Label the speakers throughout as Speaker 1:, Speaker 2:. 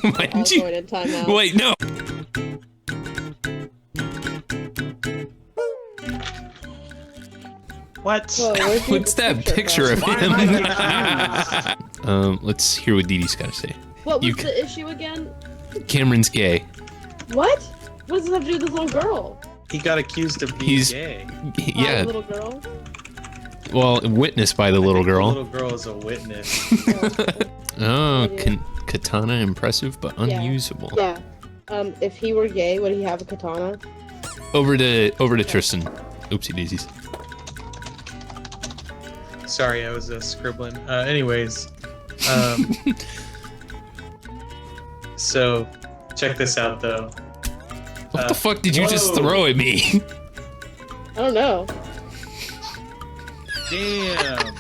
Speaker 1: Why didn't you?
Speaker 2: Going in timeout.
Speaker 1: Wait, no.
Speaker 3: What?
Speaker 2: Whoa, where'd you
Speaker 1: What's
Speaker 2: get the
Speaker 1: that picture of
Speaker 3: Why
Speaker 1: him?
Speaker 3: am I confused?
Speaker 1: Let's hear what Dee Dee's got to say.
Speaker 2: What
Speaker 1: You
Speaker 2: was the issue again?
Speaker 1: Cameron's gay.
Speaker 2: What? What does this have to do with this little girl?
Speaker 4: He got accused of being
Speaker 1: He's-
Speaker 4: gay.
Speaker 2: The
Speaker 1: Yeah,
Speaker 2: little girl?
Speaker 1: well, witnessed by the little
Speaker 4: The
Speaker 1: girl.
Speaker 4: little girl is a witness.
Speaker 1: Oh,
Speaker 2: Yeah.
Speaker 1: katana impressive but
Speaker 2: Yeah.
Speaker 1: unusable.
Speaker 2: Yeah. If he were gay, would he have a katana?
Speaker 1: Over to Tristan. Oopsie daisies.
Speaker 4: Sorry, I was scribbling. Anyways, so check this out though.
Speaker 1: What the fuck did you just
Speaker 4: whoa.
Speaker 1: throw at me?
Speaker 2: I don't know.
Speaker 4: Damn.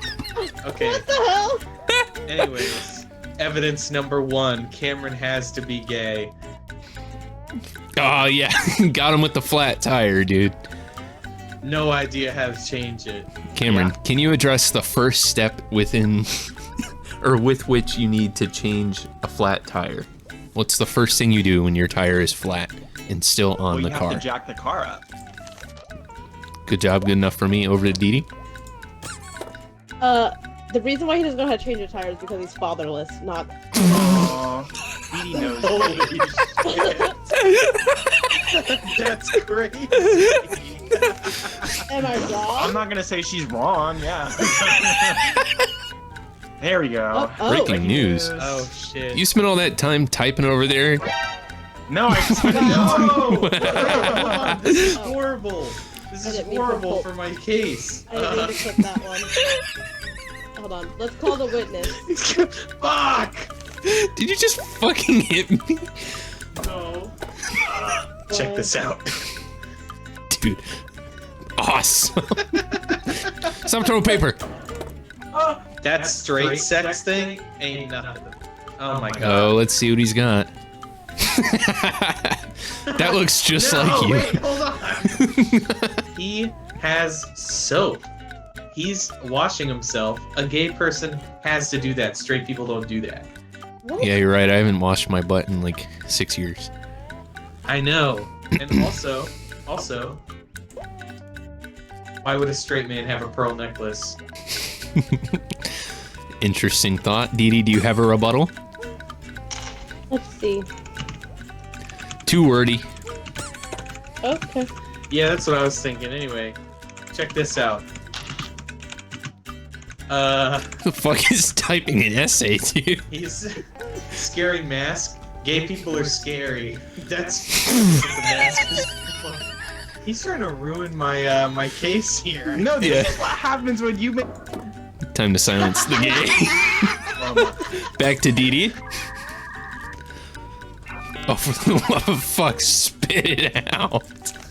Speaker 4: Okay.
Speaker 2: What the hell?
Speaker 4: Anyways, evidence number 1: Cameron has to be gay.
Speaker 1: Oh yeah, got him with the flat tire, dude.
Speaker 4: No idea how to change it.
Speaker 1: Cameron, can you address the first step within, or with which you need to change a flat tire? What's the first thing you do when your tire is flat and still on
Speaker 3: Well,
Speaker 1: the
Speaker 3: you
Speaker 1: car?
Speaker 3: have to jack the car up.
Speaker 1: Good job, good enough for me. Over to Dee Dee.
Speaker 2: The reason why he doesn't know how to change a tire is because he's fatherless, not.
Speaker 3: Aww. Dee Dee knows.
Speaker 4: Holy shit. That's crazy.
Speaker 2: Am I wrong?
Speaker 3: I'm not gonna say she's wrong. Yeah. There we go.
Speaker 1: Breaking news.
Speaker 4: Oh shit.
Speaker 1: You spent all that time typing over there.
Speaker 3: No, I
Speaker 4: No! This is
Speaker 2: Oh.
Speaker 4: horrible. This
Speaker 2: I
Speaker 4: is
Speaker 2: didn't mean to
Speaker 4: horrible
Speaker 2: pull-
Speaker 4: for my case.
Speaker 2: I didn't mean to clip that one. Hold on. Let's call the witness.
Speaker 4: Fuck!
Speaker 1: Did you just fucking hit me?
Speaker 4: No. Check this out.
Speaker 1: Dude. Awesome. Stop throwing paper.
Speaker 4: That straight sex thing ain't nothing. Oh my god.
Speaker 1: Oh, let's see what he's got. That looks just
Speaker 4: No,
Speaker 1: like you.
Speaker 4: wait, hold on. He has soap. He's washing himself. A gay person has to do that. Straight people don't do that.
Speaker 2: What?
Speaker 1: Yeah, you're right. I haven't washed my butt in like 6 years.
Speaker 4: I know. And also, why would a straight man have a pearl necklace?
Speaker 1: Interesting thought. Dee Dee, do you have a rebuttal?
Speaker 2: Let's see.
Speaker 1: Too wordy.
Speaker 2: Okay.
Speaker 4: Yeah, that's what I was thinking. Anyway, check this out.
Speaker 1: Who the fuck is typing an essay, dude?
Speaker 4: He's scary mask. Gay people are scary. That's the mask is. He's trying to ruin my my case here.
Speaker 3: No,
Speaker 1: Yeah.
Speaker 3: this is what happens when you make.
Speaker 1: Time to silence the gay. Back to Dee Dee. Oh, for the love of fuck, spit it out.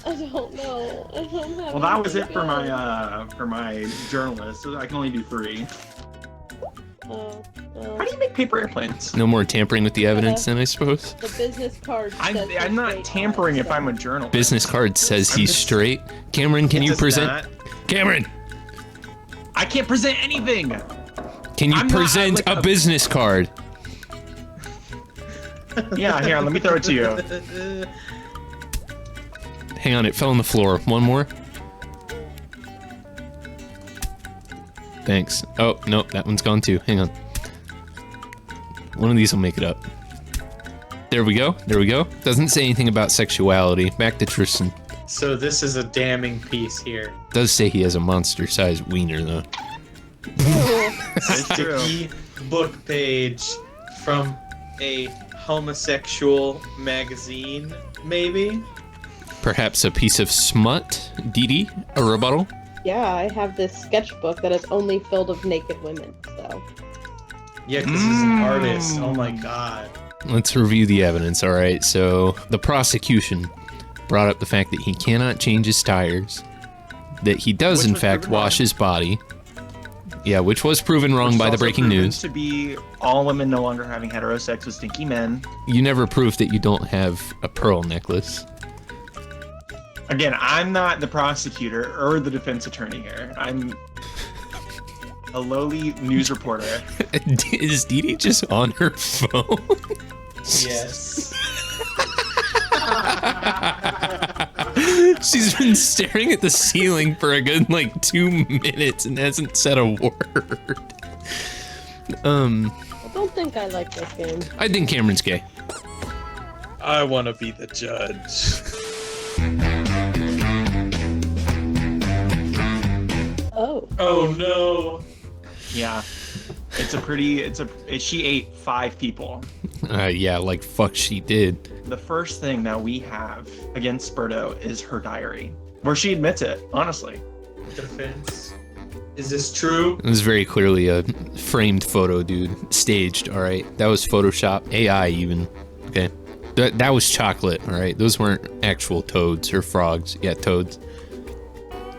Speaker 2: I don't know. I don't have.
Speaker 3: Well, that was it
Speaker 2: anything
Speaker 3: for my journalist. So I can only do 3.
Speaker 2: Oh,
Speaker 3: How do you make paper airplanes?
Speaker 1: No more tampering with the evidence, then, I suppose.
Speaker 2: the business card. says he's
Speaker 3: I'm not
Speaker 2: straight
Speaker 3: tampering
Speaker 2: on,
Speaker 3: if I'm a journalist.
Speaker 1: Business card says he's straight. Cameron, can you
Speaker 4: It's
Speaker 1: present?
Speaker 4: not.
Speaker 1: Cameron,
Speaker 3: I can't present anything.
Speaker 1: can you
Speaker 3: I'm not,
Speaker 1: present
Speaker 3: like,
Speaker 1: a
Speaker 3: a-
Speaker 1: business card?
Speaker 3: Yeah, here, let me throw it to you.
Speaker 1: Hang on, it fell on the floor. One more. Thanks. Oh, nope, that one's gone too. Hang on. One of these will make it up. There we go. There we go. Doesn't say anything about sexuality. Back to Tristan.
Speaker 4: So this is a damning piece here.
Speaker 1: Does say he has a monster-sized wiener, though.
Speaker 3: It's true.
Speaker 4: Sticky book page from a homosexual magazine, maybe?
Speaker 1: Perhaps a piece of smut? Dee Dee? A rebuttal?
Speaker 2: Yeah, I have this sketchbook that is only filled with naked women. So.
Speaker 4: Yeah, because he's an artist. Oh my god.
Speaker 1: Let's review the evidence, alright? So, the prosecution brought up the fact that he cannot change his tires, that he does,
Speaker 3: Which
Speaker 1: in
Speaker 3: was
Speaker 1: fact,
Speaker 3: proven
Speaker 1: wash
Speaker 3: wrong.
Speaker 1: his body. Yeah, which was proven wrong
Speaker 3: Which is
Speaker 1: by the
Speaker 3: also
Speaker 1: breaking
Speaker 3: proven
Speaker 1: news.
Speaker 3: To be all women no longer having heterosex with stinky men.
Speaker 1: You never proved that you don't have a pearl necklace.
Speaker 3: Again, I'm not the prosecutor or the defense attorney here. I'm a lowly news reporter.
Speaker 1: Is Dee Dee just on her phone?
Speaker 4: Yes.
Speaker 1: She's been staring at the ceiling for a good like 2 minutes and hasn't said a word.
Speaker 2: I don't think I like this game.
Speaker 1: I think Cameron's gay.
Speaker 4: I want to be the judge.
Speaker 2: Oh.
Speaker 4: Oh no.
Speaker 3: Yeah. She ate 5 people.
Speaker 1: Yeah, like fuck she did.
Speaker 3: The first thing that we have against Birdo is her diary, where she admits it, honestly.
Speaker 4: Defense. Is this true?
Speaker 1: It was very clearly a framed photo, dude. Staged, all right? That was Photoshop, AI even, okay? That was chocolate, all right? Those weren't actual toads or frogs. Yeah, toads.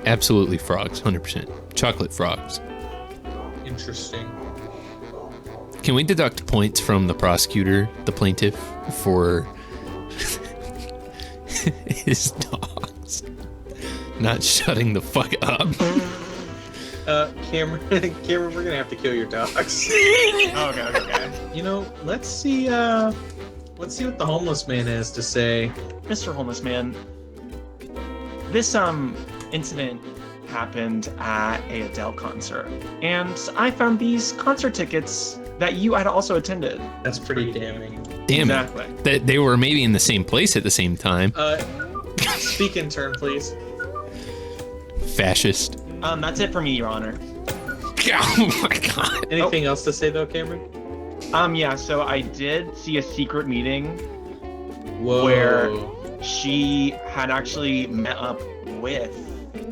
Speaker 1: Absolutely frogs, 100%. Chocolate frogs.
Speaker 4: Interesting.
Speaker 1: Can we deduct points from the prosecutor, the plaintiff, for his dogs not shutting the fuck up?
Speaker 4: Cameron, we're gonna have to kill your dogs.
Speaker 3: Okay.
Speaker 4: You know, let's see what the homeless man has to say.
Speaker 3: Mr. Homeless Man, this incident happened at a Adele concert, and I found these concert tickets that you had also attended.
Speaker 4: That's pretty damning.
Speaker 1: Damn
Speaker 3: Exactly.
Speaker 1: it. That they were maybe in the same place at the same time.
Speaker 4: Speak in turn, please.
Speaker 1: Fascist.
Speaker 3: That's it for me, Your Honor.
Speaker 1: Oh my god.
Speaker 4: Anything else to say though, Cameron?
Speaker 3: Yeah, so I did see a secret meeting
Speaker 4: Whoa.
Speaker 3: where she had actually met up with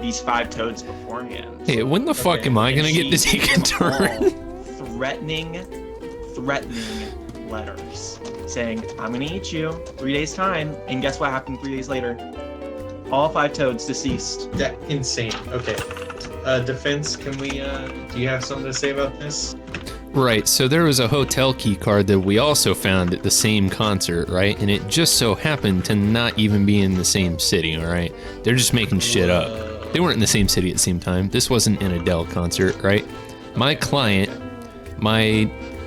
Speaker 3: these 5 toads beforehand.
Speaker 1: Hey, when the fuck am I gonna
Speaker 3: And
Speaker 1: get to
Speaker 3: she
Speaker 1: take a
Speaker 3: gave them
Speaker 1: turn?
Speaker 3: all threatening letters saying, I'm gonna eat you 3 days time. And guess what happened 3 days later? All 5 toads deceased.
Speaker 4: That insane. Okay. Defense, can we do you have something to say about this?
Speaker 1: Right, so there was a hotel key card that we also found at the same concert, right? And it just so happened to not even be in the same city, all right? They're just making shit up. They weren't in the same city at the same time. This wasn't an Adele concert, right? My client,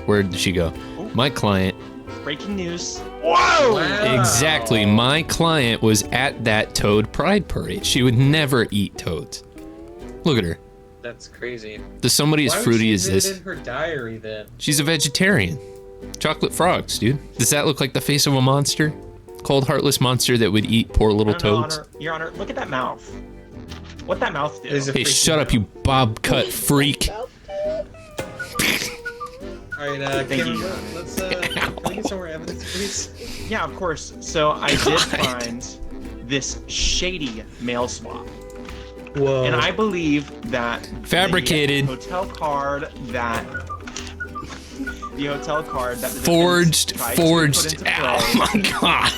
Speaker 1: where did she go? My client.
Speaker 3: Breaking news. Whoa!
Speaker 4: Wow.
Speaker 1: Exactly, my client was at that Toad Pride Parade. She would never eat toads. Look at her.
Speaker 4: That's crazy.
Speaker 1: Does somebody as
Speaker 4: Why would
Speaker 1: fruity
Speaker 4: she
Speaker 1: as
Speaker 4: put
Speaker 1: this?
Speaker 4: it in her diary then?
Speaker 1: She's a vegetarian. Chocolate frogs, dude. Does that look like the face of a monster? Cold, heartless monster that would eat poor little toads?
Speaker 3: Your Honor, look at that mouth. What that mouth do?
Speaker 4: Is it-
Speaker 1: Hey, shut up, you bob cut freak.
Speaker 4: Alright,
Speaker 3: Thank you.
Speaker 4: let's can we get some more evidence, please?
Speaker 3: Yeah, of course. So I did
Speaker 1: God.
Speaker 3: find this shady mail swap.
Speaker 4: Whoa.
Speaker 3: And I believe that
Speaker 1: Fabricated.
Speaker 3: the hotel card that the
Speaker 1: Forged.
Speaker 3: defense tried to put into
Speaker 1: Oh
Speaker 3: play
Speaker 1: my god.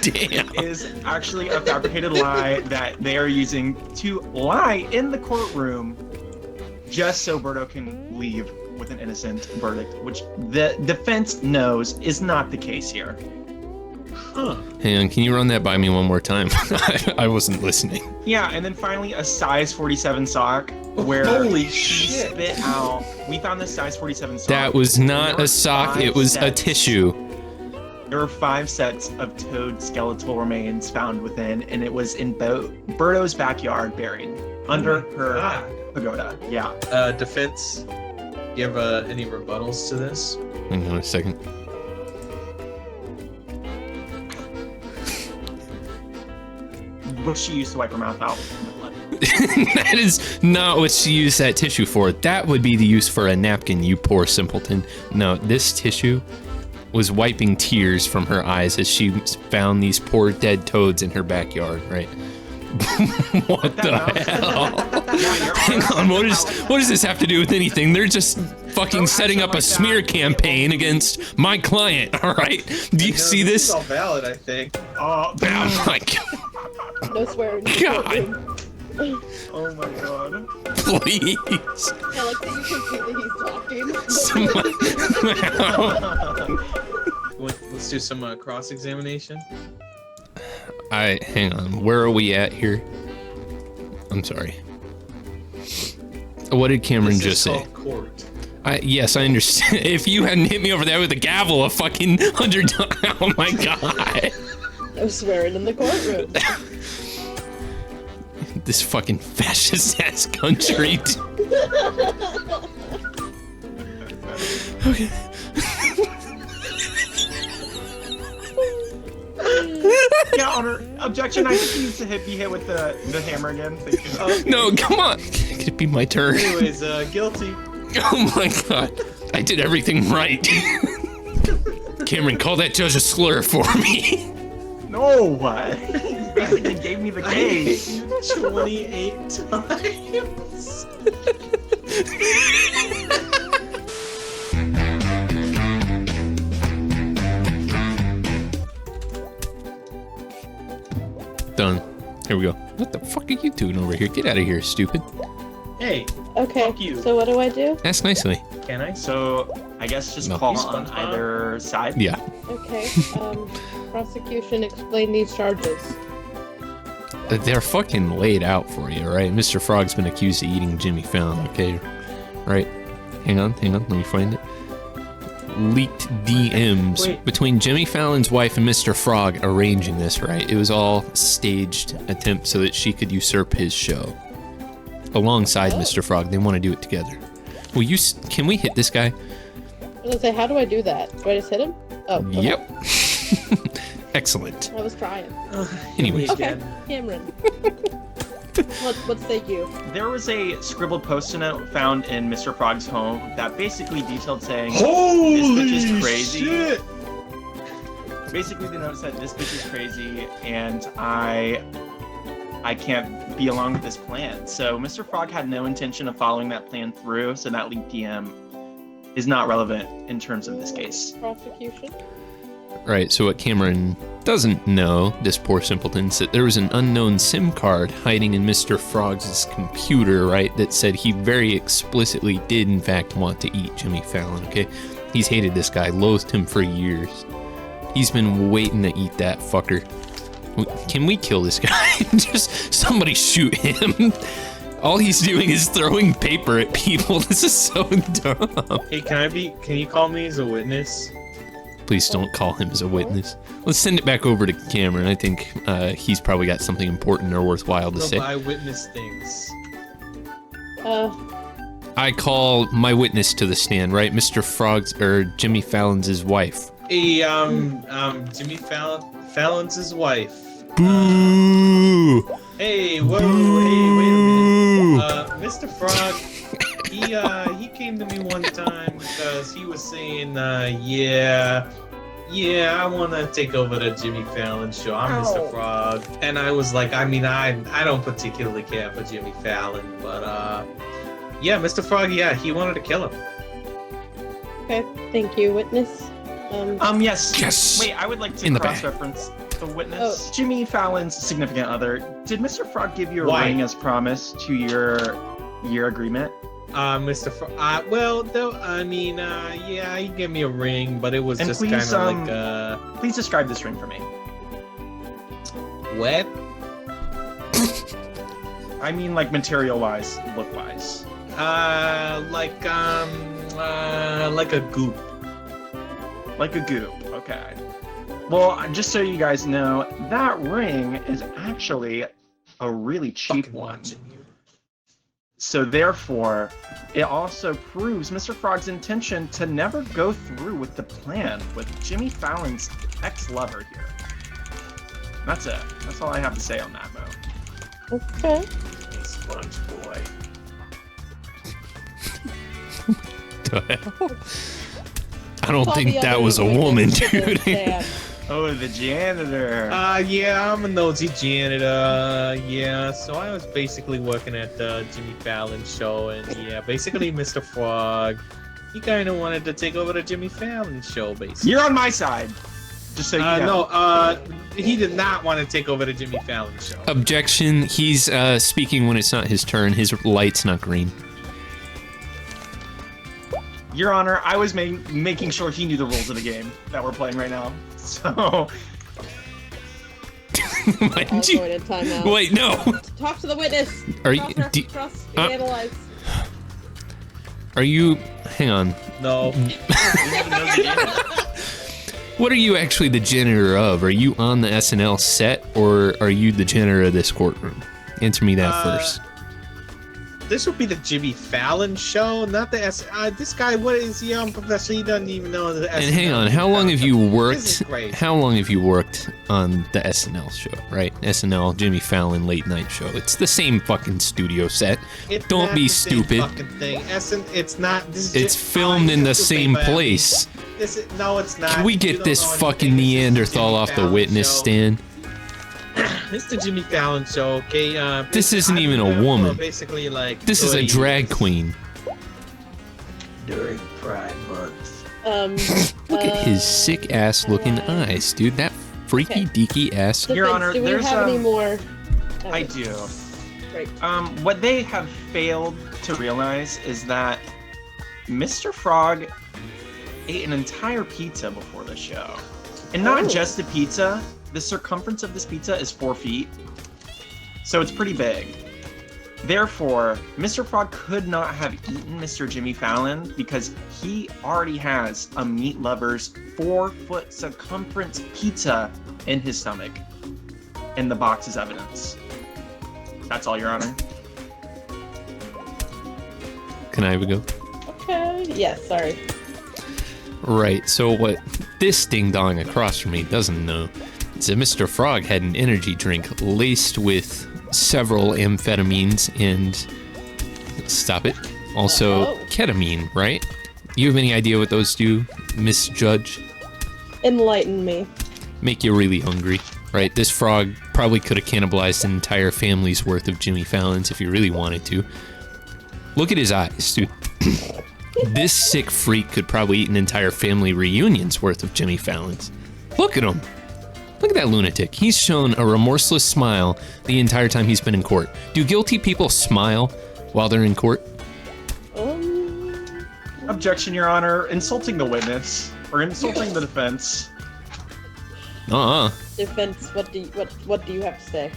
Speaker 1: Damn.
Speaker 3: is actually a fabricated lie that they are using to lie in the courtroom just so Birdo can leave with an innocent verdict, which the defense knows is not the case here.
Speaker 4: Huh.
Speaker 1: Hang on, can you run that by me one more time? I wasn't listening.
Speaker 3: Yeah, and then finally a size 47 sock where
Speaker 4: Holy
Speaker 3: she
Speaker 4: shit.
Speaker 3: spit out. We found this size 47 sock.
Speaker 1: That was not
Speaker 3: There
Speaker 1: a sock,
Speaker 3: were
Speaker 1: it was
Speaker 3: 5
Speaker 1: a
Speaker 3: sets.
Speaker 1: tissue.
Speaker 3: There were 5 sets of toad skeletal remains found within, and it was in Birdo's backyard, buried under her
Speaker 4: God.
Speaker 3: pagoda. Yeah.
Speaker 4: Defense, do you have any rebuttals to this?
Speaker 1: Hang on a second.
Speaker 3: What she used to wipe her mouth out with blood.
Speaker 1: That is not what she used that tissue for. That would be the use for a napkin, you poor simpleton. No, this tissue was wiping tears from her eyes as she found these poor dead toads in her backyard, right? What the hell? Hang on, what does this have to do with anything? They're just fucking setting up a smear campaign against my client, all right? Do you see
Speaker 4: This
Speaker 1: this?
Speaker 4: is all valid, I think.
Speaker 3: Oh,
Speaker 1: Oh my god,
Speaker 2: No swearing.
Speaker 1: God.
Speaker 3: oh my god.
Speaker 1: please.
Speaker 2: I like that you can see that he's talking.
Speaker 4: Let's do some cross-examination.
Speaker 1: Hang on, where are we at here? I'm sorry. What did Cameron
Speaker 4: This
Speaker 1: just
Speaker 4: is
Speaker 1: say?
Speaker 4: called court.
Speaker 1: Yes, I understand. If you hadn't hit me over there with a gavel a fucking 100 times, oh my god.
Speaker 2: I'm swearing in the courtroom.
Speaker 1: This fucking fascist ass country. Okay.
Speaker 3: Yeah, Honor. Objection. I think he needs to be hit with the hammer again. Thank you.
Speaker 1: No, come on. Could it be my turn?
Speaker 4: Anyways, guilty.
Speaker 1: Oh my god. I did everything right. Cameron, call that judge a slur for me.
Speaker 3: No, what? He basically gave me the
Speaker 4: I hit
Speaker 3: case.
Speaker 4: you 28 times.
Speaker 1: Done. Here we go. What the fuck are you doing over here? Get out of here, stupid.
Speaker 4: Hey,
Speaker 2: Okay,
Speaker 4: Fuck you.
Speaker 2: so what do I do?
Speaker 1: Ask nicely.
Speaker 4: can I?
Speaker 3: So I guess just
Speaker 1: No.
Speaker 3: call
Speaker 4: You
Speaker 3: on
Speaker 4: SpongeBob?
Speaker 3: either side.
Speaker 1: Yeah.
Speaker 2: Okay, prosecution, explain these charges.
Speaker 1: They're fucking laid out for you, right? Mr. Frog's been accused of eating Jimmy Fallon, okay? Right. Hang on, let me find it. Leaked DMs
Speaker 4: Wait.
Speaker 1: between Jimmy Fallon's wife and Mr. Frog arranging this, right? It was all staged attempt so that she could usurp his show. Alongside Mr. Frog, they want to do it together. Will you, can we hit this guy?
Speaker 2: I was gonna say, how do I do that? Do I just hit him? Oh, okay.
Speaker 1: Yep. Excellent.
Speaker 2: I was trying.
Speaker 1: Anyways.
Speaker 2: Okay, Cameron. What say you?
Speaker 3: There was a scribbled post-it note found in Mr. Frog's home that basically detailed saying,
Speaker 4: Holy
Speaker 3: "This bitch is crazy."
Speaker 4: shit!
Speaker 3: Basically, the note said, "This bitch is crazy, and I can't be along with this plan." So Mr. Frog had no intention of following that plan through, so that leaked DM is not relevant in terms of this case.
Speaker 2: Prosecution?
Speaker 1: Right, so what Cameron doesn't know, this poor simpleton, is that there was an unknown SIM card hiding in Mr. Frog's computer, right, that said he very explicitly did, in fact, want to eat Jimmy Fallon, okay? He's hated this guy, loathed him for years. He's been waiting to eat that fucker. Can we kill this guy? Just somebody shoot him. All he's doing is throwing paper at people. This is so dumb.
Speaker 4: Hey, can you call me as a witness?
Speaker 1: Please don't call him as a witness. Let's send it back over to Cameron. I think he's probably got something important or worthwhile to
Speaker 4: No,
Speaker 1: say.
Speaker 4: but I witness things.
Speaker 1: I call my witness to the stand, right? Mr. Frog's or Jimmy Fallon's his wife.
Speaker 4: Hey, Jimmy Fallon's his wife.
Speaker 1: Boo!
Speaker 4: Hey, whoa, hey, wait a minute. Mr. Frog, he came to me one time because he was saying, yeah, I want to take over the Jimmy Fallon show. I'm Mr. Frog. And I was like, I mean, I don't particularly care for Jimmy Fallon, but, yeah, Mr. Frog, yeah, he wanted to kill him.
Speaker 2: Okay, thank you, witness.
Speaker 3: Yes.
Speaker 1: Yes.
Speaker 3: Wait, I would like to
Speaker 1: In the bag.
Speaker 3: cross-reference the witness.
Speaker 2: Oh.
Speaker 3: Jimmy Fallon's significant other. Did Mr. Frog give you a
Speaker 4: Why?
Speaker 3: ring as promised to your agreement?
Speaker 4: Mr. Frog, well, though, I mean, yeah, he gave me a ring, but it was
Speaker 3: And
Speaker 4: just
Speaker 3: please,
Speaker 4: kind of like,
Speaker 3: Please describe this ring for me.
Speaker 4: wet?
Speaker 3: I mean, like material-wise, look-wise.
Speaker 4: Like a goop.
Speaker 3: Like a goop. Okay. Well, just so you guys know, that ring is actually a really cheap
Speaker 4: Fucking
Speaker 3: one.
Speaker 4: watching you.
Speaker 3: So therefore, it also proves Mr. Frog's intention to never go through with the plan with Jimmy Fallon's ex-lover here. That's it. That's all I have to say on that, Mo.
Speaker 2: Okay.
Speaker 4: Hey, Sponge Boy.
Speaker 1: The hell? I don't think that was a woman, dude.
Speaker 3: Oh, the janitor.
Speaker 4: Yeah, I'm a nosy janitor. Yeah, so I was basically working at the Jimmy Fallon show, and yeah, basically Mr. Frog, he kind of wanted to take over the Jimmy Fallon show, basically.
Speaker 3: You're on my side. Just so you know.
Speaker 4: No, he did not want to take over the Jimmy Fallon show.
Speaker 1: Objection. He's speaking when it's not his turn. His light's not green.
Speaker 3: Your Honor, I was making sure he knew the rules of the game that we're playing right now. So.
Speaker 1: Why
Speaker 2: I'll
Speaker 1: did you?
Speaker 2: go in timeout.
Speaker 1: Wait, no.
Speaker 2: Talk to the witness.
Speaker 1: Are you-
Speaker 2: Analyze.
Speaker 1: Are you? hang on.
Speaker 4: No.
Speaker 1: What are you actually the janitor of? Are you on the SNL set, or are you the janitor of this courtroom? Answer me that first.
Speaker 4: This would be the Jimmy Fallon show, not the this guy, what is he on, Professor? He doesn't even know the SNL.
Speaker 1: And hang on, how long have you worked?
Speaker 4: This is great.
Speaker 1: How long have you worked on the SNL show? Right, SNL, Jimmy Fallon late night show. It's the same fucking studio set.
Speaker 4: It's
Speaker 1: Don't
Speaker 4: not
Speaker 1: be
Speaker 4: the same
Speaker 1: stupid.
Speaker 4: fucking thing. It's not. This is
Speaker 1: It's
Speaker 4: just
Speaker 1: filmed in the
Speaker 4: Jimmy
Speaker 1: same
Speaker 4: Fallon.
Speaker 1: place.
Speaker 4: No, it's not.
Speaker 1: Can we
Speaker 4: You
Speaker 1: get
Speaker 4: don't
Speaker 1: this
Speaker 4: know
Speaker 1: fucking
Speaker 4: anything. This is the
Speaker 1: Neanderthal
Speaker 4: Jimmy
Speaker 1: off the
Speaker 4: Fallon
Speaker 1: witness
Speaker 4: show.
Speaker 1: stand?
Speaker 4: It's the Jimmy Fallon show, okay?
Speaker 1: This isn't
Speaker 4: I
Speaker 1: even a
Speaker 4: remember
Speaker 1: woman.
Speaker 4: Basically, like
Speaker 1: This is a drag queen.
Speaker 4: during Pride Month.
Speaker 1: Look at his sick ass looking eyes, dude. That freaky deaky ass.
Speaker 3: Your Honor,
Speaker 2: do we
Speaker 3: there's,
Speaker 2: have any more?
Speaker 3: I do.
Speaker 2: Great.
Speaker 3: What they have failed to realize is that Mr. Frog ate an entire pizza before the show. And not
Speaker 2: Oh.
Speaker 3: just a pizza, the circumference of this pizza is 4 feet. So it's pretty big. Therefore, Mr. Frog could not have eaten Mr. Jimmy Fallon because he already has a meat lover's 4-foot circumference pizza in his stomach. And the box is evidence. That's all, Your Honor.
Speaker 1: Can I have a go?
Speaker 2: Okay. Yes. Sorry.
Speaker 1: Right, so what this ding dong across from me doesn't know is that Mr. Frog had an energy drink laced with several amphetamines and stop it. Also
Speaker 2: Oh.
Speaker 1: ketamine, right? You have any idea what those do, Miss Judge?
Speaker 2: Enlighten me.
Speaker 1: Make you really hungry, right? This frog probably could have cannibalized an entire family's worth of Jimmy Fallon's if he really wanted to. Look at his eyes, dude. This sick freak could probably eat an entire family reunion's worth of Jimmy Fallon's. Look at him. Look at that lunatic. He's shown a remorseless smile the entire time he's been in court. Do guilty people smile while they're in court?
Speaker 3: Objection, Your Honor. Insulting the witness or insulting the defense.
Speaker 2: Defense. What do you have to say?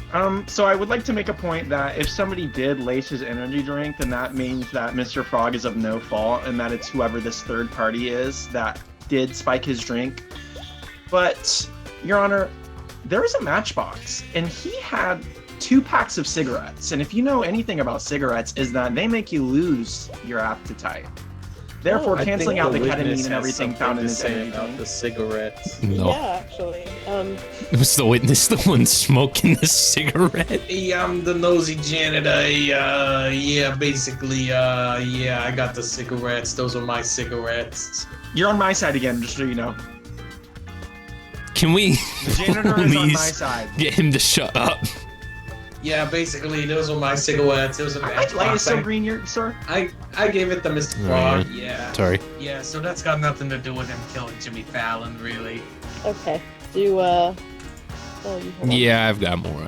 Speaker 3: So I would like to make a point that if somebody did lace his energy drink, then that means that Mr. Frog is of no fault and that it's whoever this third party is that did spike his drink. But, Your Honor, there was a matchbox and he had 2 packs of cigarettes. And if you know anything about cigarettes, is that they make you lose your appetite. Therefore,
Speaker 4: I
Speaker 3: canceling
Speaker 4: think
Speaker 3: out the
Speaker 4: witness
Speaker 3: ketamine
Speaker 4: has
Speaker 3: and everything
Speaker 4: something
Speaker 3: found in
Speaker 4: to
Speaker 3: his
Speaker 4: say
Speaker 3: energy
Speaker 4: about
Speaker 3: drink.
Speaker 4: the cigarettes.
Speaker 1: No.
Speaker 2: Yeah, actually.
Speaker 1: Was the witness the one smoking the cigarette?
Speaker 4: Hey, I'm the nosy janitor. Yeah, basically, yeah, I got the cigarettes. Those are my cigarettes.
Speaker 3: You're on my side again, just so you know.
Speaker 1: Can we
Speaker 3: The janitor is on my
Speaker 1: please
Speaker 3: side.
Speaker 1: get him to shut up?
Speaker 4: Yeah, basically, those are my cigarettes. It was a
Speaker 3: My light is
Speaker 4: matchbox.
Speaker 3: so green, sir.
Speaker 4: I gave it to Mr. Frog.
Speaker 1: Alright.
Speaker 4: Yeah.
Speaker 1: Sorry.
Speaker 4: Yeah, so that's got nothing to do with him killing Jimmy Fallon, really.
Speaker 2: Okay. Do hold on.
Speaker 1: Yeah, I've got more.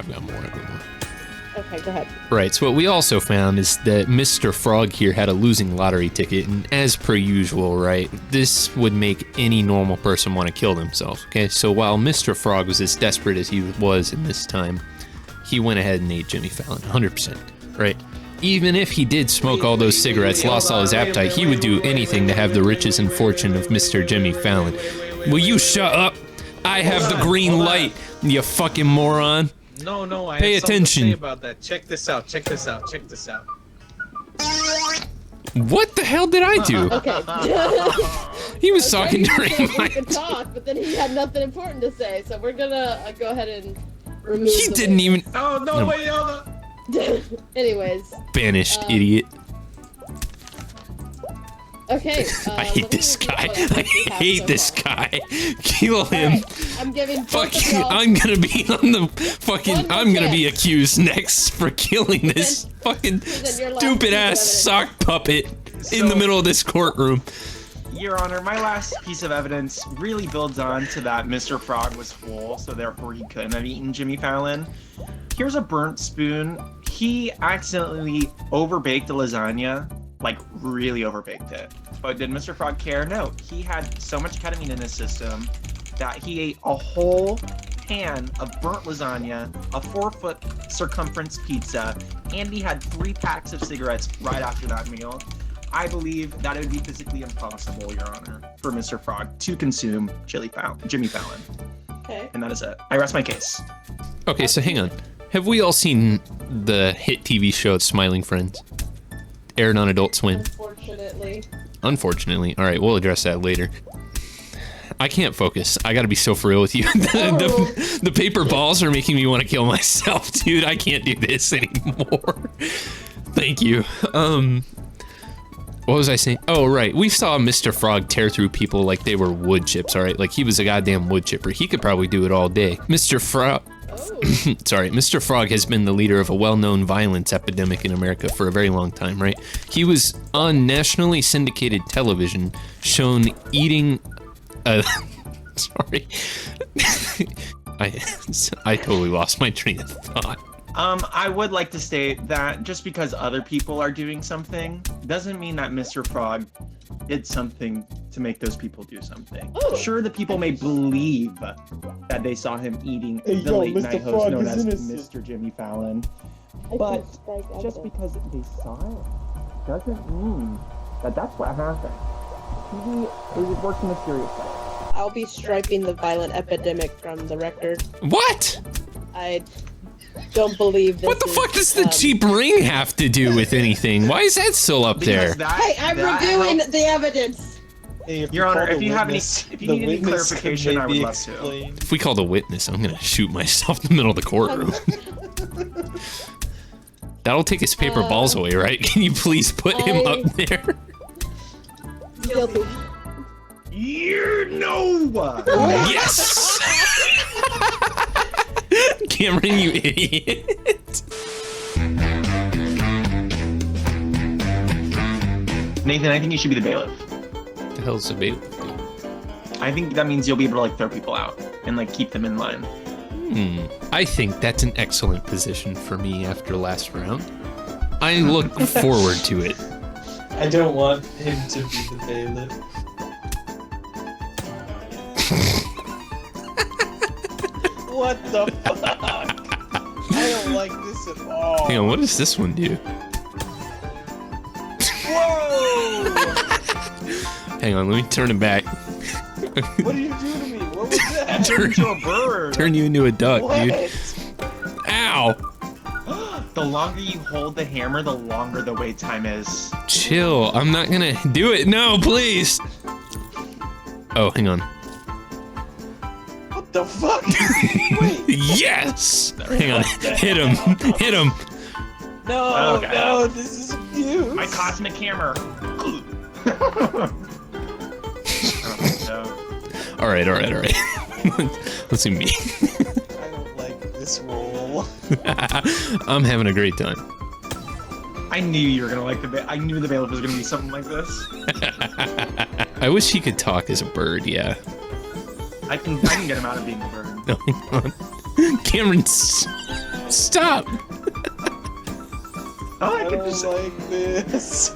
Speaker 2: Okay, go ahead.
Speaker 1: Right, so what we also found is that Mr. Frog here had a losing lottery ticket, and as per usual, right, this would make any normal person want to kill themselves, okay? So while Mr. Frog was as desperate as he was in this time, he went ahead and ate Jimmy Fallon, 100%, right? Even if he did smoke all those cigarettes, lost all his appetite, he would do anything to have the riches and fortune of Mr. Jimmy Fallon. Will you shut up? I have the green light, you fucking moron.
Speaker 4: No, I
Speaker 1: Pay
Speaker 4: have something
Speaker 1: attention.
Speaker 4: to say about that. Check this out.
Speaker 1: What the hell did I do?
Speaker 2: Okay.
Speaker 1: He was talking
Speaker 2: He said
Speaker 1: during
Speaker 2: he
Speaker 1: my
Speaker 2: could talk, but then he had nothing important to say, so we're gonna go ahead and remove.
Speaker 1: He
Speaker 2: the
Speaker 1: didn't even...
Speaker 4: Oh, no,
Speaker 1: No.
Speaker 4: wait, hold on.
Speaker 2: Anyways,
Speaker 1: Banished, idiot.
Speaker 2: okay.
Speaker 1: I hate
Speaker 2: let me
Speaker 1: this
Speaker 2: review
Speaker 1: guy.
Speaker 2: what else
Speaker 1: I
Speaker 2: we have
Speaker 1: hate
Speaker 2: so
Speaker 1: this
Speaker 2: far.
Speaker 1: guy. Kill him.
Speaker 2: Alright, I'm giving both of
Speaker 1: Fucking,
Speaker 2: y'all-
Speaker 1: I'm gonna be on the fucking,
Speaker 2: One more
Speaker 1: I'm gonna be
Speaker 2: chance.
Speaker 1: accused next for killing this fucking
Speaker 2: then your last
Speaker 1: stupid
Speaker 2: piece of
Speaker 1: ass
Speaker 2: evidence.
Speaker 1: sock puppet in the
Speaker 3: So-
Speaker 1: middle of this courtroom.
Speaker 3: Your Honor, my last piece of evidence really builds on to that Mr. Frog was full, so therefore he couldn't have eaten Jimmy Fallon. Here's a burnt spoon. He accidentally overbaked the lasagna, like really overbaked it. But did Mr. Frog care? No. He had so much ketamine in his system that he ate a whole pan of burnt lasagna, a 4-foot circumference pizza, and he had 3 packs of cigarettes right after that meal. I believe that it would be physically impossible, Your Honor, for Mr. Frog to consume Jimmy Fallon.
Speaker 2: Okay.
Speaker 3: And that is it. I rest my case.
Speaker 1: Okay, so hang on. Have we all seen the hit TV show Smiling Friends? Aired on Adult Swim.
Speaker 2: Unfortunately.
Speaker 1: Unfortunately. All right, we'll address that later. I can't focus. I gotta be so for real with you. The paper balls are making me want to kill myself, dude. I can't do this anymore. Thank you. What was I saying? Oh, right. We saw Mr. Frog tear through people like they were wood chips, all right? Like he was a goddamn wood chipper. He could probably do it all day. Mr. Frog... Sorry, Mr. Frog has been the leader of a well-known violence epidemic in America for a very long time, right? He was on nationally syndicated television shown eating sorry. I totally lost my train of thought.
Speaker 3: I would like to state that just because other people are doing something doesn't mean that Mr. Frog did something to make those people do something.
Speaker 2: Oh.
Speaker 3: Sure, the people may believe that they saw him eating
Speaker 5: Hey,
Speaker 3: the
Speaker 5: yo,
Speaker 3: late
Speaker 5: Mr.
Speaker 3: night host
Speaker 5: Frog
Speaker 3: known
Speaker 5: is
Speaker 3: as
Speaker 5: innocent.
Speaker 3: Mr. Jimmy Fallon.
Speaker 2: I
Speaker 3: But
Speaker 2: can strike
Speaker 3: just
Speaker 2: evidence.
Speaker 3: because they saw it doesn't mean that that's what happened. TV works in a serious way.
Speaker 2: I'll be striking the violent epidemic from the record.
Speaker 1: What?
Speaker 2: I don't believe this.
Speaker 1: What the
Speaker 2: is,
Speaker 1: fuck does the cheap ring have to do with anything? Why is that still up there?
Speaker 2: Hey, I'm reviewing the evidence.
Speaker 5: Hey, if
Speaker 3: Your Honor,
Speaker 5: call
Speaker 3: if
Speaker 5: the
Speaker 3: you have
Speaker 5: witness,
Speaker 3: if you
Speaker 5: the
Speaker 3: need any
Speaker 5: witness could
Speaker 3: clarification, I would
Speaker 5: maybe
Speaker 3: love to.
Speaker 5: explain.
Speaker 1: If we called a witness, I'm gonna shoot myself in the middle of the courtroom. That'll take his paper balls away, right? Can you please put him up there?
Speaker 2: Guilty.
Speaker 3: You know what?
Speaker 1: Yes! Cameron, you idiot.
Speaker 3: Nathan, I think you should be the bailiff.
Speaker 1: What the hell's a bailiff?
Speaker 3: I think that means you'll be able to like throw people out and like keep them in line.
Speaker 1: I think that's an excellent position for me after last round. I look forward to it.
Speaker 4: I don't want him to be the bailiff.
Speaker 5: What the fuck? I don't like this at all.
Speaker 1: Hang on, what does this one do?
Speaker 5: Whoa!
Speaker 1: Hang on, let me turn it back.
Speaker 5: What did you do to me? What was that?
Speaker 3: Turn into a bird.
Speaker 1: Turn you into a duck,
Speaker 5: What?
Speaker 1: dude. Ow!
Speaker 3: The longer you hold the hammer, the longer the wait time is.
Speaker 1: Chill, I'm not gonna do it. No, please! Oh, hang on.
Speaker 5: What the fuck? Wait.
Speaker 1: Yes! Hang on, hit him, hit him.
Speaker 5: No,
Speaker 3: Okay.
Speaker 5: no, this is abuse.
Speaker 3: My cosmic hammer.
Speaker 1: All right. Let's see me.
Speaker 5: I don't like this roll.
Speaker 1: I'm having a great time.
Speaker 3: I knew you were gonna like I knew the bailiff was gonna be something like this.
Speaker 1: I wish he could talk as a bird, yeah.
Speaker 3: I can get him out of being a bird.
Speaker 1: No, hang on. Cameron, stop!
Speaker 3: Oh,
Speaker 5: I
Speaker 3: I can
Speaker 5: don't
Speaker 3: just.
Speaker 5: like this.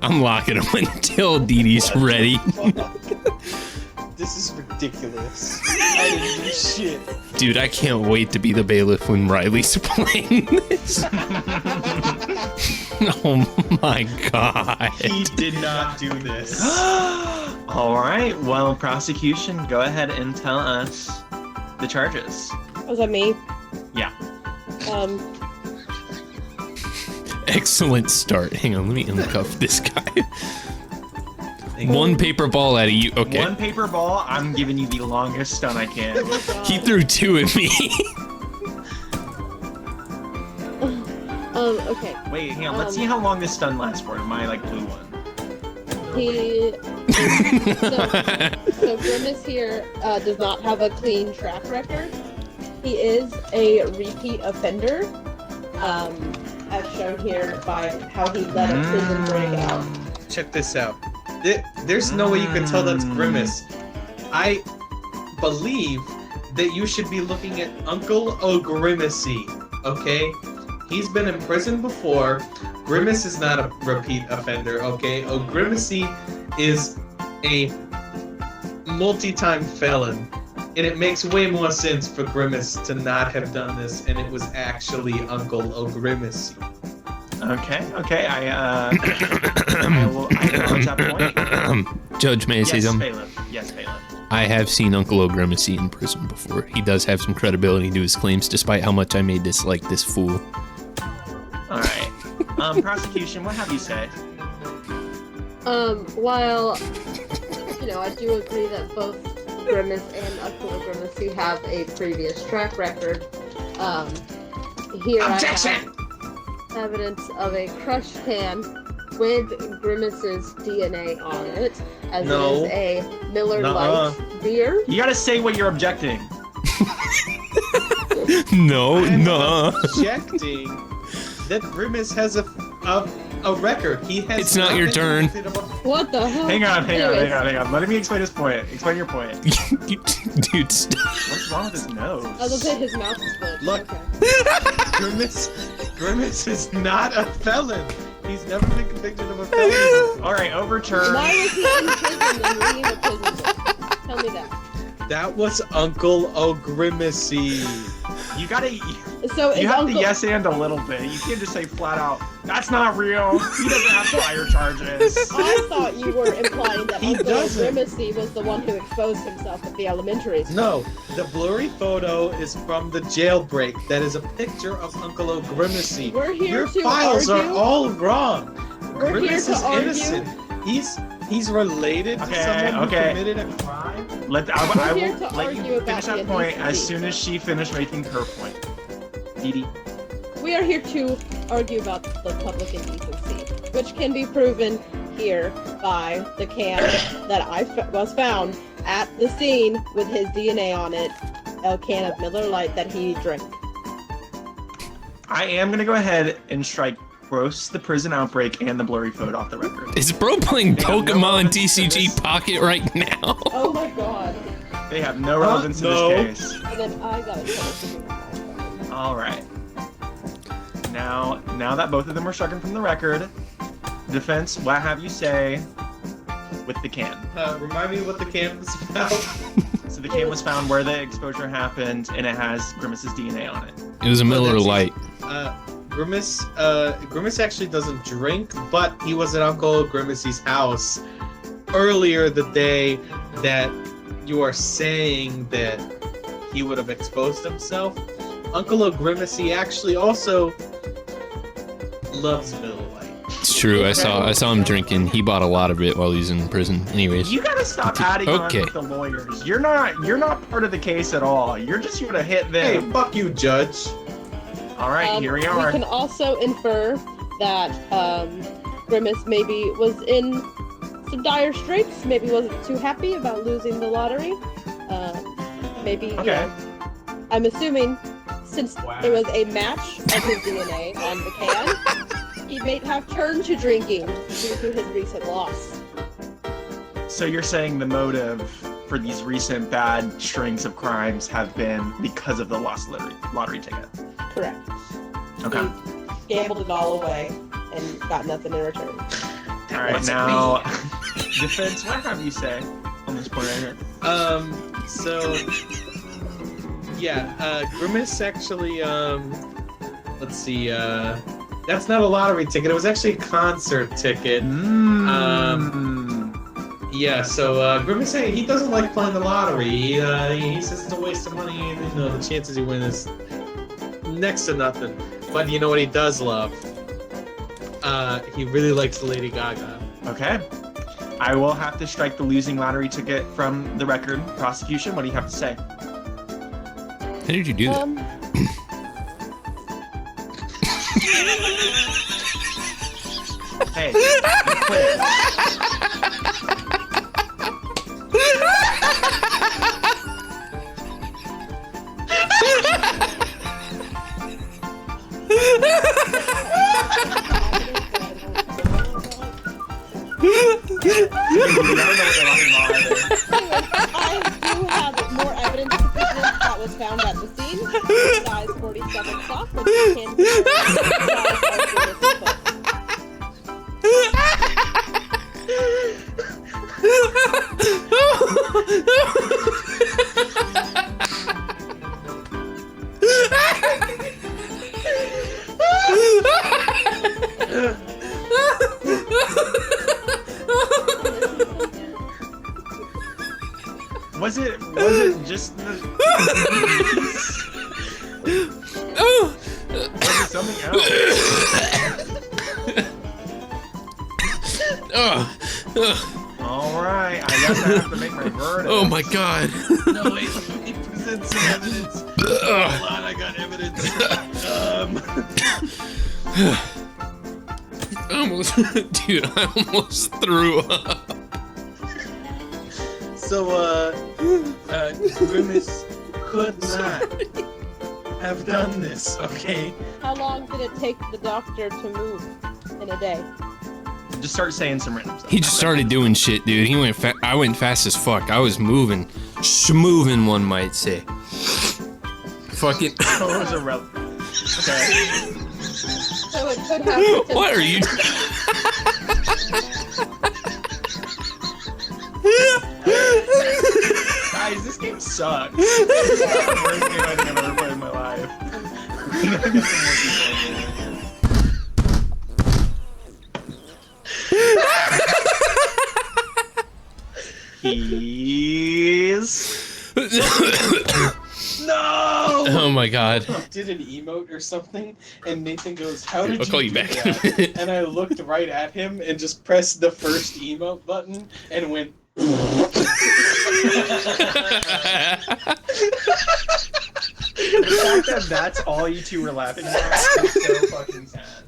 Speaker 1: I'm locking him until Dee Dee's ready.
Speaker 5: This is ridiculous. I didn't do shit.
Speaker 1: Dude, I can't wait to be the bailiff when Riley's playing this. Oh my god.
Speaker 4: He did not do this.
Speaker 3: All right. Well, prosecution, go ahead and tell us the charges.
Speaker 2: Was that me?
Speaker 3: Yeah.
Speaker 1: Excellent start. Hang on, let me uncuff this guy. One paper ball out of you. Okay.
Speaker 3: One paper ball. I'm giving you the longest stun I can.
Speaker 1: He threw two at me.
Speaker 2: Okay.
Speaker 3: Wait, hang on. Let's see how long this stun lasts for. My like blue one.
Speaker 2: He. So Grimace here does not have a clean track record. He is a repeat offender, as shown here by how he let a prison break out.
Speaker 4: Check this out. There's no way you can tell that's Grimace. I believe that you should be looking at Uncle O'Grimacy, okay? He's been in prison before. Grimace is not a repeat offender, okay? O'Grimacy is a multi-time felon And it makes way more sense for Grimace to not have done this, and it was actually Uncle O'Grimacy.
Speaker 3: Okay. I acknowledge that point.
Speaker 1: Judge, may I say
Speaker 3: Yes,
Speaker 1: something?
Speaker 3: Phelan. Yes, Phelan.
Speaker 1: I have seen Uncle O'Grimacy in prison before. He does have some credibility to his claims, despite how much I may dislike this fool.
Speaker 3: All right. Prosecution, what have you said?
Speaker 2: While, I do agree that both Grimace and Uncle O'Grimacy have a previous track record, here
Speaker 3: Objection!
Speaker 2: I have evidence of a crush can with Grimace's DNA on it, as
Speaker 4: No.
Speaker 2: it is a Miller
Speaker 4: Nuh-uh.
Speaker 2: Lite beer.
Speaker 3: You gotta say what you're objecting.
Speaker 1: No,
Speaker 4: I'm
Speaker 1: no.
Speaker 4: objecting that Grimace has a record. He has.
Speaker 1: It's not your
Speaker 4: been
Speaker 1: turn.
Speaker 4: convicted of a-
Speaker 2: What the hell?
Speaker 3: Hang on.
Speaker 2: Anyways,
Speaker 3: Let me explain his point. Explain your point.
Speaker 1: Dude, stop.
Speaker 3: What's wrong with his nose?
Speaker 2: I was gonna say his mouth is split.
Speaker 4: Look.
Speaker 2: Okay.
Speaker 4: Grimace is not a felon. He's never been convicted of a felony.
Speaker 3: All right, overturn.
Speaker 2: Why was he in prison and reading a prison book? Tell me that.
Speaker 4: That was Uncle O'Grimacy.
Speaker 3: You gotta.
Speaker 2: So is
Speaker 3: You have
Speaker 2: Uncle...
Speaker 3: to yes and a little bit. You can't just say flat out, "That's not real." He doesn't have fire charges.
Speaker 2: I thought you were implying that
Speaker 4: He
Speaker 2: Uncle
Speaker 4: doesn't.
Speaker 2: O'Grimacy was the one who exposed himself at the elementary school.
Speaker 4: No, the blurry photo is from the jailbreak. That is a picture of Uncle O'Grimacy.
Speaker 2: We're here
Speaker 4: Your
Speaker 2: to
Speaker 4: files
Speaker 2: argue.
Speaker 4: are all wrong.
Speaker 2: We're here
Speaker 4: Grimace
Speaker 2: to
Speaker 4: is
Speaker 2: argue.
Speaker 4: innocent. He's related to
Speaker 3: Okay,
Speaker 4: someone who
Speaker 3: okay.
Speaker 4: committed a crime.
Speaker 3: I
Speaker 2: We're here
Speaker 3: will
Speaker 2: to
Speaker 3: let
Speaker 2: argue
Speaker 3: you
Speaker 2: about
Speaker 3: finish
Speaker 2: the
Speaker 3: that point as
Speaker 2: indecency.
Speaker 3: soon as she finished making her point. Dee.
Speaker 2: We are here to argue about the public indecency, which can be proven here by the can that was found at the scene with his DNA on it, a can of Miller Lite that he drank.
Speaker 3: I am gonna go ahead and strike Gross, the prison outbreak, and the blurry photo off the record.
Speaker 1: Is bro playing
Speaker 3: They have no
Speaker 1: Pokemon
Speaker 3: relevance to
Speaker 1: TCG
Speaker 3: this.
Speaker 1: Pocket right now?
Speaker 2: Oh my god.
Speaker 3: They have no relevance
Speaker 4: No.
Speaker 3: to this case.
Speaker 2: And then I got it.
Speaker 3: All right. Now that both of them were stricken from the record, defense, what have you say with the can?
Speaker 4: Remind me what the can was about.
Speaker 3: So the can was found where the exposure happened, and it has Grimace's DNA on it.
Speaker 1: It was a Miller Lite.
Speaker 4: Grimace actually doesn't drink, but he was at Uncle Grimacy's house earlier the day that you are saying that he would have exposed himself. Uncle O'Grimacy actually also loves Miller Lite.
Speaker 1: It's true. I saw him drinking. He bought a lot of it while he was in prison. Anyways,
Speaker 3: You gotta stop adding
Speaker 1: Okay.
Speaker 3: on with the lawyers. You're not part of the case at all. You're just here to hit
Speaker 4: Hey,
Speaker 3: them.
Speaker 4: fuck you, Judge.
Speaker 3: All right, here we
Speaker 2: We
Speaker 3: are.
Speaker 2: can also infer that Grimace maybe was in some dire straits, maybe wasn't too happy about losing the lottery. Maybe,
Speaker 3: Okay.
Speaker 2: I'm assuming since there was a match of his DNA on the can, he may have turned to drinking due to his recent loss.
Speaker 3: So you're saying the motive for these recent bad strings of crimes have been because of the lost lottery ticket?
Speaker 2: Correct.
Speaker 3: Okay.
Speaker 2: He gambled it all away and got nothing in return.
Speaker 3: All right, now, defense, what have you say on this point right here?
Speaker 4: Grimace actually, let's see, that's not a lottery ticket, it was actually a concert ticket. Grimace, he doesn't like playing the lottery. He says it's a waste of money, and the chances he wins is next to nothing. But you know what he does love? He really likes Lady Gaga.
Speaker 3: Okay. I will have to strike the losing lottery ticket from the record. Prosecution, what do you have to say?
Speaker 1: how did you do that?
Speaker 3: Hey, you quit. You never know what they're talking about either.
Speaker 2: I do have more evidence to present that was found at the scene. Size 47 sock, which can be size of
Speaker 3: Was it just the
Speaker 1: Oh.
Speaker 3: was it something else? All right, I guess I have to make my verdict.
Speaker 1: Oh my god.
Speaker 5: No, wait, let me present some evidence. Hold on, I got evidence.
Speaker 1: Dude, I almost threw up.
Speaker 5: So, Grimace could not have done this, okay?
Speaker 2: How long did it take the doctor to move in a day?
Speaker 3: Just start saying some random stuff.
Speaker 1: He just started doing shit, dude. He went. I went fast as fuck. I was moving, schmoving, one might say. Fucking.
Speaker 3: Oh, it was a rel. Okay.
Speaker 2: So it could have.
Speaker 1: What are you?
Speaker 3: Guys, this game sucks. It's the worst game I think I've ever played in my life. I'm gonna get some more people in here. He's...
Speaker 5: No!
Speaker 1: Oh my god.
Speaker 5: Did an emote or something, and Nathan goes, "How did
Speaker 1: I'll call you
Speaker 5: do
Speaker 1: back
Speaker 5: that?"
Speaker 1: in a minute.
Speaker 5: And I looked right at him and just pressed the first emote button and went.
Speaker 3: The fact that that's all you two were laughing at is so fucking sad.